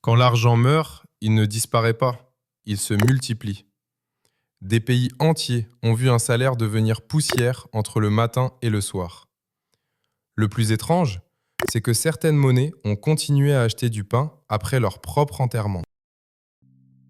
Quand l'argent meurt, il ne disparaît pas, il se multiplie. Des pays entiers ont vu un salaire devenir poussière entre le matin et le soir. Le plus étrange, c'est que certaines monnaies ont continué à acheter du pain après leur propre enterrement.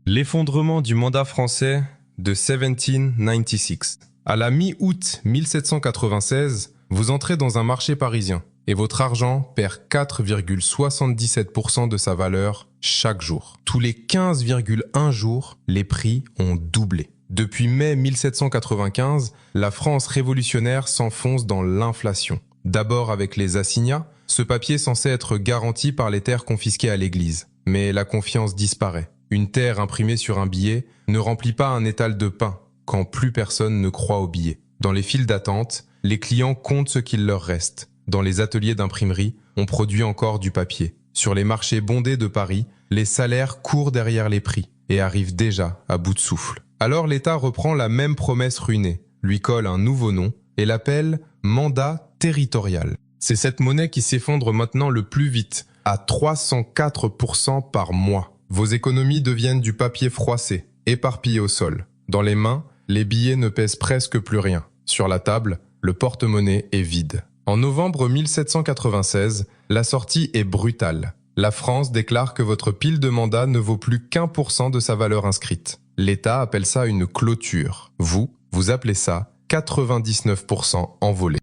L'effondrement du mandat français de 1796. À la mi-août 1796, vous entrez dans un marché parisien et votre argent perd 4,77% de sa valeur chaque jour. Tous les 15,1 jours, les prix ont doublé. Depuis mai 1795, la France révolutionnaire s'enfonce dans l'inflation. D'abord avec les assignats, ce papier censé être garanti par les terres confisquées à l'Église. Mais la confiance disparaît. Une terre imprimée sur un billet ne remplit pas un étal de pain quand plus personne ne croit au billet. Dans les files d'attente, les clients comptent ce qu'il leur reste. Dans les ateliers d'imprimerie, on produit encore du papier. Sur les marchés bondés de Paris, les salaires courent derrière les prix et arrivent déjà à bout de souffle. Alors l'État reprend la même promesse ruinée, lui colle un nouveau nom et l'appelle mandat territorial. C'est cette monnaie qui s'effondre maintenant le plus vite, à 304% par mois. Vos économies deviennent du papier froissé, éparpillé au sol. Dans les mains, les billets ne pèsent presque plus rien. Sur la table, le porte-monnaie est vide. En novembre 1796, la sortie est brutale. La France déclare que votre pile de mandat ne vaut plus qu'1% de sa valeur inscrite. L'État appelle ça une clôture. Vous appelez ça 99% envolé.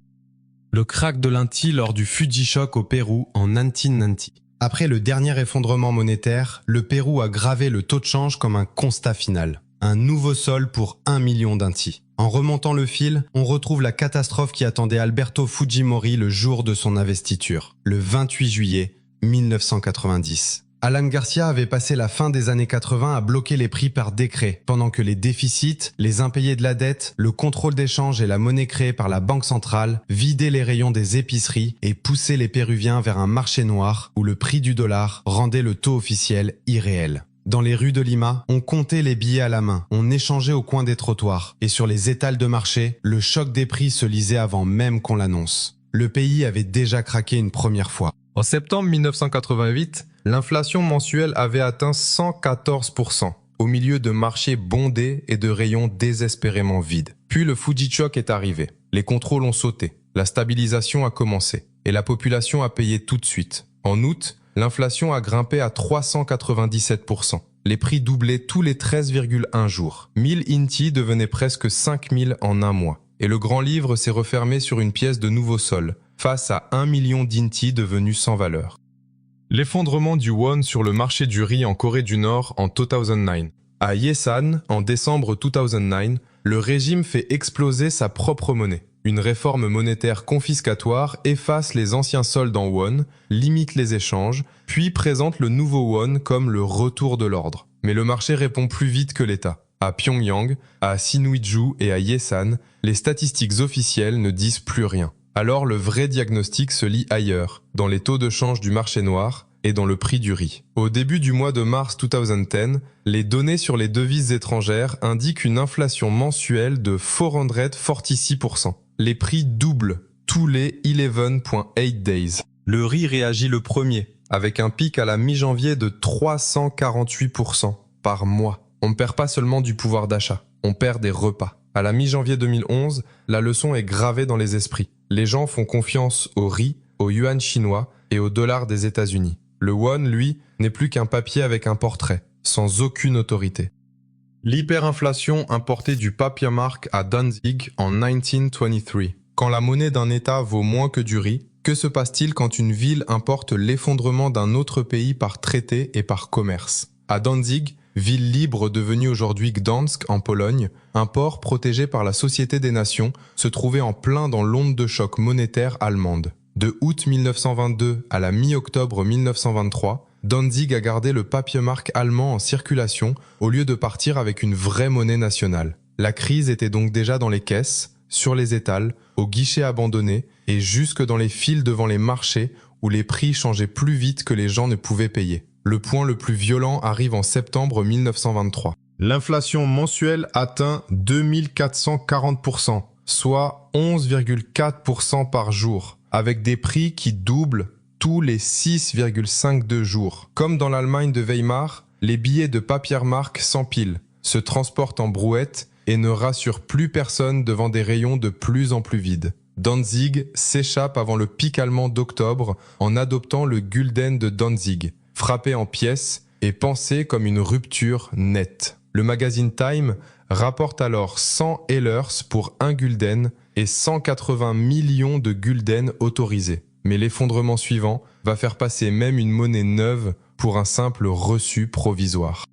Le krach de l'Inti lors du Fuji Shock au Pérou en 1990. Après le dernier effondrement monétaire, le Pérou a gravé le taux de change comme un constat final. Un nouveau sol pour 1 million d'Inti. En remontant le fil, on retrouve la catastrophe qui attendait Alberto Fujimori le jour de son investiture, le 28 juillet 1990. Alan Garcia avait passé la fin des années 80 à bloquer les prix par décret, pendant que les déficits, les impayés de la dette, le contrôle des changes et la monnaie créée par la Banque centrale vidaient les rayons des épiceries et poussaient les Péruviens vers un marché noir où le prix du dollar rendait le taux officiel irréel. Dans les rues de Lima, on comptait les billets à la main, on échangeait au coin des trottoirs, et sur les étals de marché, le choc des prix se lisait avant même qu'on l'annonce. Le pays avait déjà craqué une première fois. En septembre 1988, l'inflation mensuelle avait atteint 114%, au milieu de marchés bondés et de rayons désespérément vides. Puis le Fuji Shock est arrivé. Les contrôles ont sauté, la stabilisation a commencé, et la population a payé tout de suite. En août, l'inflation a grimpé à 397%. Les prix doublaient tous les 13,1 jours. 1000 Inti devenaient presque 5000 en un mois. Et le grand livre s'est refermé sur une pièce de nouveau sol, face à 1 million d'Inti devenus sans valeur. L'effondrement du won sur le marché du riz en Corée du Nord en 2009. À Yesan, en décembre 2009, le régime fait exploser sa propre monnaie. Une réforme monétaire confiscatoire efface les anciens soldes en won, limite les échanges, puis présente le nouveau won comme le retour de l'ordre. Mais le marché répond plus vite que l'État. À Pyongyang, à Sinuiju et à Yesan, les statistiques officielles ne disent plus rien. Alors le vrai diagnostic se lit ailleurs, dans les taux de change du marché noir et dans le prix du riz. Au début du mois de mars 2010, les données sur les devises étrangères indiquent une inflation mensuelle de 446%. Les prix doublent tous les 11.8 days. Le riz réagit le premier, avec un pic à la mi-janvier de 348% par mois. On ne perd pas seulement du pouvoir d'achat, on perd des repas. À la mi-janvier 2011, la leçon est gravée dans les esprits. Les gens font confiance au riz, au yuan chinois et au dollar des États-Unis. Le won, lui, n'est plus qu'un papier avec un portrait, sans aucune autorité. L'hyperinflation importée du papier-marque à Danzig en 1923. Quand la monnaie d'un État vaut moins que du riz, que se passe-t-il quand une ville importe l'effondrement d'un autre pays par traité et par commerce? À Danzig, ville libre devenue aujourd'hui Gdansk en Pologne, un port protégé par la Société des Nations se trouvait en plein dans l'onde de choc monétaire allemande. De août 1922 à la mi-octobre 1923, Danzig a gardé le papier-marque allemand en circulation au lieu de partir avec une vraie monnaie nationale. La crise était donc déjà dans les caisses, sur les étals, aux guichets abandonnés et jusque dans les files devant les marchés où les prix changeaient plus vite que les gens ne pouvaient payer. Le point le plus violent arrive en septembre 1923. L'inflation mensuelle atteint 2440%, soit 11,4% par jour, avec des prix qui doublent tous les 6,52 jours. Comme dans l'Allemagne de Weimar, les billets de Papiermark s'empilent, se transportent en brouette et ne rassurent plus personne devant des rayons de plus en plus vides. Danzig s'échappe avant le pic allemand d'octobre en adoptant le Gulden de Danzig, frappé en pièces et pensé comme une rupture nette. Le magazine Time rapporte alors 100 Ehlers pour 1 Gulden et 180 millions de Gulden autorisés. Mais l'effondrement suivant va faire passer même une monnaie neuve pour un simple reçu provisoire.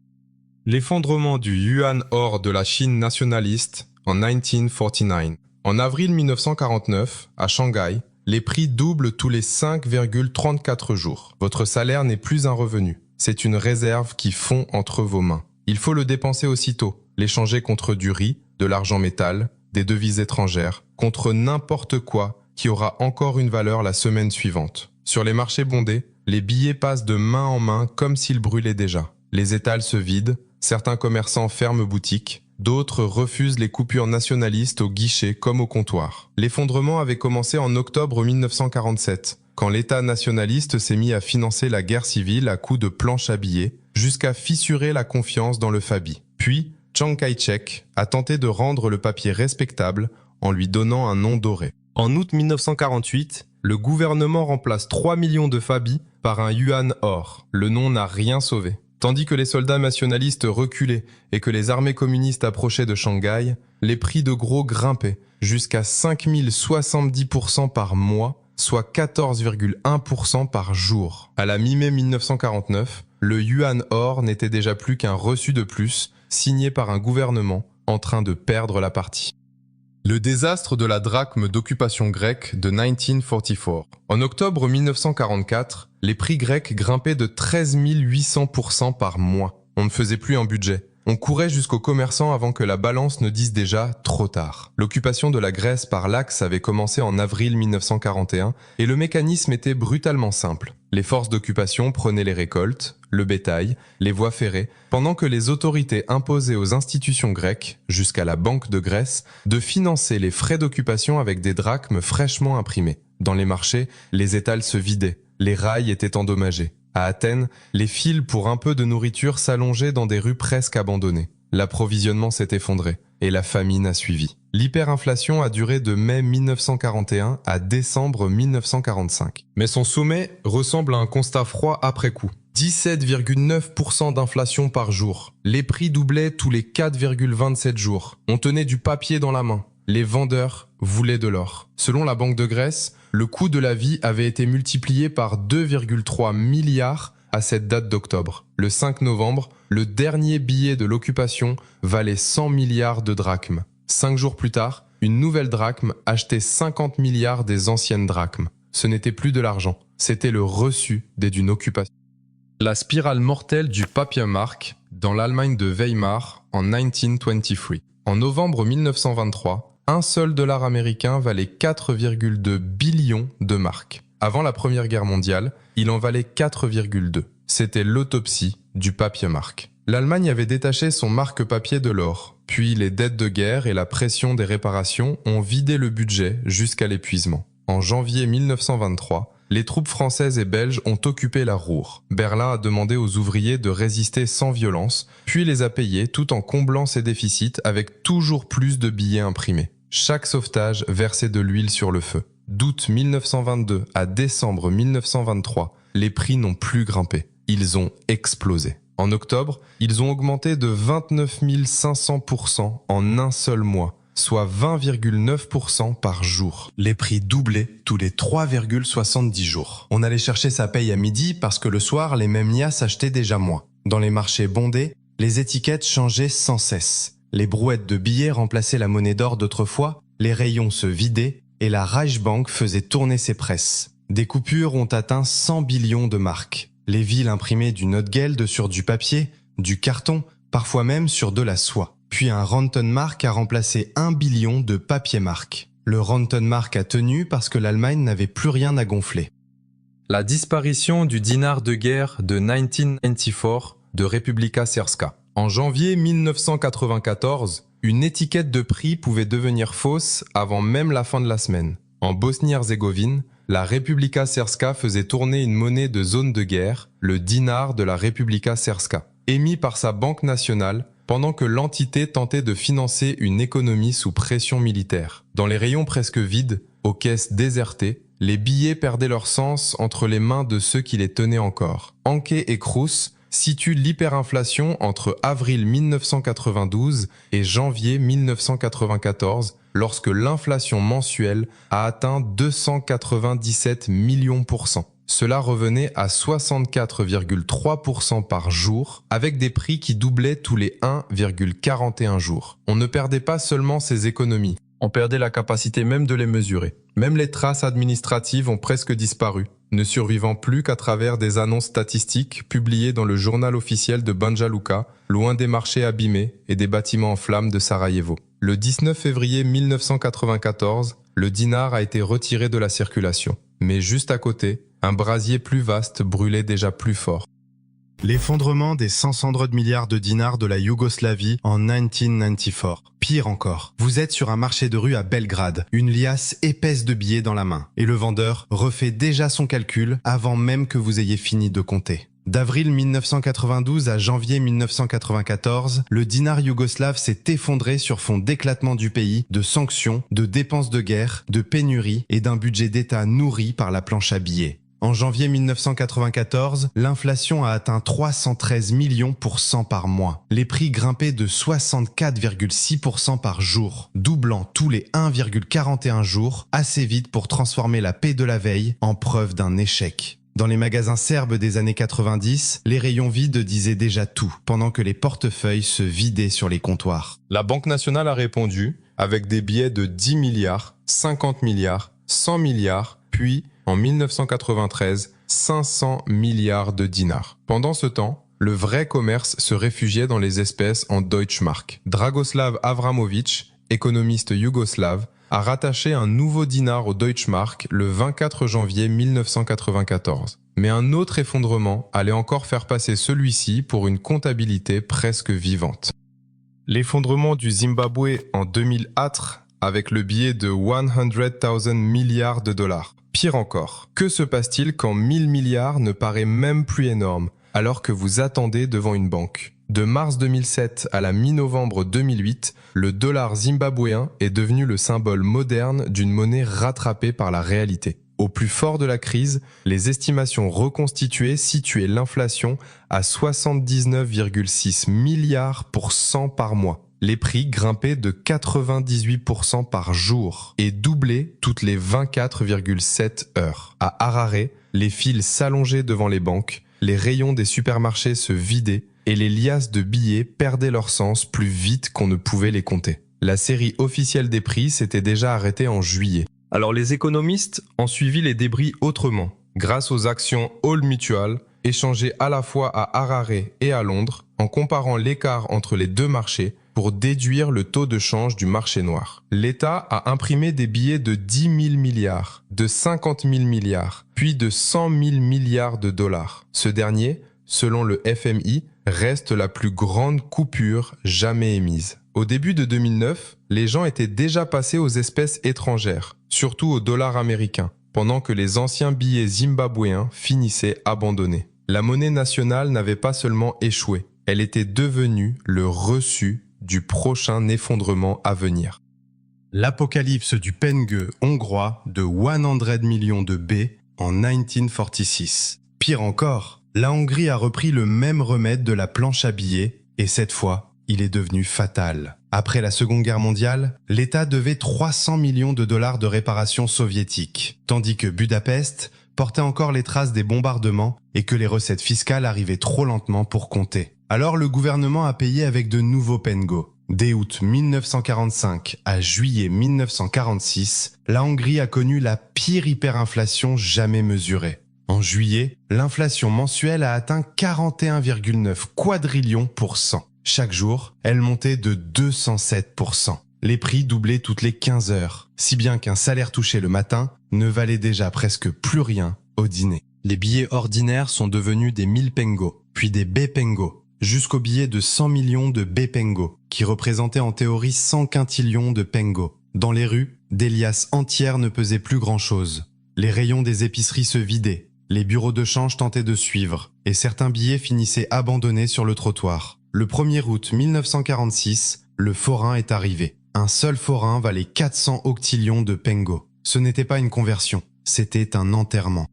L'effondrement du yuan or de la Chine nationaliste en 1949. En avril 1949, à Shanghai, les prix doublent tous les 5,34 jours. Votre salaire n'est plus un revenu, c'est une réserve qui fond entre vos mains. Il faut le dépenser aussitôt, l'échanger contre du riz, de l'argent métal, des devises étrangères, contre n'importe quoi qui aura encore une valeur la semaine suivante. Sur les marchés bondés, les billets passent de main en main comme s'ils brûlaient déjà. Les étals se vident, certains commerçants ferment boutique, d'autres refusent les coupures nationalistes au guichet comme au comptoir. L'effondrement avait commencé en octobre 1947, quand l'État nationaliste s'est mis à financer la guerre civile à coups de planches à billets, jusqu'à fissurer la confiance dans le Fabi. Puis, Chiang Kai-shek a tenté de rendre le papier respectable en lui donnant un nom doré. En août 1948, le gouvernement remplace 3 millions de Fabi par un yuan or. Le nom n'a rien sauvé. Tandis que les soldats nationalistes reculaient et que les armées communistes approchaient de Shanghai, les prix de gros grimpaient jusqu'à 5070% par mois, soit 14,1% par jour. À la mi-mai 1949, le yuan or n'était déjà plus qu'un reçu de plus, signé par un gouvernement en train de perdre la partie. Le désastre de la drachme d'occupation grecque de 1944. En octobre 1944, les prix grecs grimpaient de 13 800% par mois. On ne faisait plus un budget. On courait jusqu'aux commerçants avant que la balance ne dise déjà trop tard. L'occupation de la Grèce par l'Axe avait commencé en avril 1941 et le mécanisme était brutalement simple. Les forces d'occupation prenaient les récoltes, le bétail, les voies ferrées, pendant que les autorités imposaient aux institutions grecques, jusqu'à la Banque de Grèce, de financer les frais d'occupation avec des drachmes fraîchement imprimés. Dans les marchés, les étals se vidaient, les rails étaient endommagés. À Athènes, les fils pour un peu de nourriture s'allongeaient dans des rues presque abandonnées. L'approvisionnement s'est effondré et la famine a suivi. L'hyperinflation a duré de mai 1941 à décembre 1945. Mais son sommet ressemble à un constat froid après coup. 17,9% d'inflation par jour. Les prix doublaient tous les 4,27 jours. On tenait du papier dans la main. Les vendeurs voulaient de l'or. Selon la Banque de Grèce, le coût de la vie avait été multiplié par 2,3 milliards à cette date d'octobre. Le 5 novembre, le dernier billet de l'occupation valait 100 milliards de drachmes. 5 jours plus tard, une nouvelle drachme achetait 50 milliards des anciennes drachmes. Ce n'était plus de l'argent, c'était le reçu d'une occupation. La spirale mortelle du Papiermark dans l'Allemagne de Weimar en 1923. En novembre 1923, un seul dollar américain valait 4,2 billions de marks. Avant la Première Guerre mondiale, il en valait 4,2. C'était l'autopsie du Papiermark. L'Allemagne avait détaché son marque-papier de l'or, puis les dettes de guerre et la pression des réparations ont vidé le budget jusqu'à l'épuisement. En janvier 1923, les troupes françaises et belges ont occupé la Ruhr. Berlin a demandé aux ouvriers de résister sans violence, puis les a payés tout en comblant ses déficits avec toujours plus de billets imprimés. Chaque sauvetage versait de l'huile sur le feu. D'août 1922 à décembre 1923, les prix n'ont plus grimpé. Ils ont explosé. En octobre, ils ont augmenté de 29 500% en un seul mois, soit 20,9% par jour. Les prix doublaient tous les 3,70 jours. On allait chercher sa paye à midi parce que le soir, les mêmes liasses achetaient déjà moins. Dans les marchés bondés, les étiquettes changeaient sans cesse. Les brouettes de billets remplaçaient la monnaie d'or d'autrefois, les rayons se vidaient et la Reichsbank faisait tourner ses presses. Des coupures ont atteint 100 billions de marks. Les villes imprimaient du Notgeld sur du papier, du carton, parfois même sur de la soie. Puis un Rentenmark a remplacé 1 billion de papier-mark. Le Rentenmark a tenu parce que l'Allemagne n'avait plus rien à gonfler. La disparition du dinar de guerre de 1994 de Republika Srpska. En janvier 1994, une étiquette de prix pouvait devenir fausse avant même la fin de la semaine. En Bosnie-Herzégovine, la Republika Srpska faisait tourner une monnaie de zone de guerre, le dinar de la Republika Srpska, émis par sa banque nationale, pendant que l'entité tentait de financer une économie sous pression militaire. Dans les rayons presque vides, aux caisses désertées, les billets perdaient leur sens entre les mains de ceux qui les tenaient encore. Anke et Cruz situent l'hyperinflation entre avril 1992 et janvier 1994, lorsque l'inflation mensuelle a atteint 297 millions %. Cela revenait à 64,3% par jour, avec des prix qui doublaient tous les 1,41 jours. On ne perdait pas seulement ses économies, on perdait la capacité même de les mesurer. Même les traces administratives ont presque disparu, ne survivant plus qu'à travers des annonces statistiques publiées dans le journal officiel de Banja Luka, loin des marchés abîmés et des bâtiments en flammes de Sarajevo. Le 19 février 1994, le dinar a été retiré de la circulation. Mais juste à côté, un brasier plus vaste brûlait déjà plus fort. L'effondrement des 100 milliards de dinars de la Yougoslavie en 1994. Pire encore, vous êtes sur un marché de rue à Belgrade, une liasse épaisse de billets dans la main, et le vendeur refait déjà son calcul avant même que vous ayez fini de compter. D'avril 1992 à janvier 1994, le dinar yougoslave s'est effondré sur fond d'éclatement du pays, de sanctions, de dépenses de guerre, de pénuries et d'un budget d'État nourri par la planche à billets. En janvier 1994, l'inflation a atteint 313 millions % par mois. Les prix grimpaient de 64,6% par jour, doublant tous les 1,41 jours, assez vite pour transformer la paix de la veille en preuve d'un échec. Dans les magasins serbes des années 90, les rayons vides disaient déjà tout, pendant que les portefeuilles se vidaient sur les comptoirs. La Banque nationale a répondu avec des billets de 10 milliards, 50 milliards, 100 milliards, puis, en 1993, 500 milliards de dinars. Pendant ce temps, le vrai commerce se réfugiait dans les espèces en Deutschmark. Dragoslav Avramovic, économiste yougoslave, a rattaché un nouveau dinar au Deutschmark le 24 janvier 1994. Mais un autre effondrement allait encore faire passer celui-ci pour une comptabilité presque vivante. L'effondrement du Zimbabwe en 2004 avec le billet de 100,000 milliards de dollars. Pire encore, que se passe-t-il quand 1000 milliards ne paraît même plus énorme, alors que vous attendez devant une banque? De mars 2007 à la mi-novembre 2008, le dollar zimbabwéen est devenu le symbole moderne d'une monnaie rattrapée par la réalité. Au plus fort de la crise, les estimations reconstituées situaient l'inflation à 79,6 milliards pour 100 par mois. Les prix grimpaient de 98% par jour et doublaient toutes les 24,7 heures. À Harare, les files s'allongeaient devant les banques, les rayons des supermarchés se vidaient et les liasses de billets perdaient leur sens plus vite qu'on ne pouvait les compter. La série officielle des prix s'était déjà arrêtée en juillet. Alors les économistes ont suivi les débris autrement, grâce aux actions All Mutual, échangées à la fois à Harare et à Londres, en comparant l'écart entre les deux marchés pour déduire le taux de change du marché noir. L'État a imprimé des billets de 10 000 milliards, de 50 000 milliards, puis de 100 000 milliards de dollars. Ce dernier, selon le FMI, reste la plus grande coupure jamais émise. Au début de 2009, les gens étaient déjà passés aux espèces étrangères, surtout au dollar américain, pendant que les anciens billets zimbabwéens finissaient abandonnés. La monnaie nationale n'avait pas seulement échoué, elle était devenue le reçu du prochain effondrement à venir. L'apocalypse du penge hongrois de 100 millions de B en 1946. Pire encore, la Hongrie a repris le même remède de la planche à billets et cette fois, il est devenu fatal. Après la Seconde Guerre mondiale, l'État devait 300 millions de dollars de réparation soviétique, tandis que Budapest portait encore les traces des bombardements et que les recettes fiscales arrivaient trop lentement pour compter. Alors le gouvernement a payé avec de nouveaux pengos. Dès août 1945 à juillet 1946, la Hongrie a connu la pire hyperinflation jamais mesurée. En juillet, l'inflation mensuelle a atteint 41,9 quadrillions %. Chaque jour, elle montait de 207%. Les prix doublaient toutes les 15 heures, si bien qu'un salaire touché le matin ne valait déjà presque plus rien au dîner. Les billets ordinaires sont devenus des 1000 pengos, puis des B-pengos, jusqu'au billet de 100 millions de B-pengos, qui représentaient en théorie 100 quintillions de pengos. Dans les rues, des liasses entières ne pesaient plus grand-chose. Les rayons des épiceries se vidaient, les bureaux de change tentaient de suivre, et certains billets finissaient abandonnés sur le trottoir. Le 1er août 1946, le forain est arrivé. Un seul forain valait 400 octillions de pengo. Ce n'était pas une conversion, c'était un enterrement.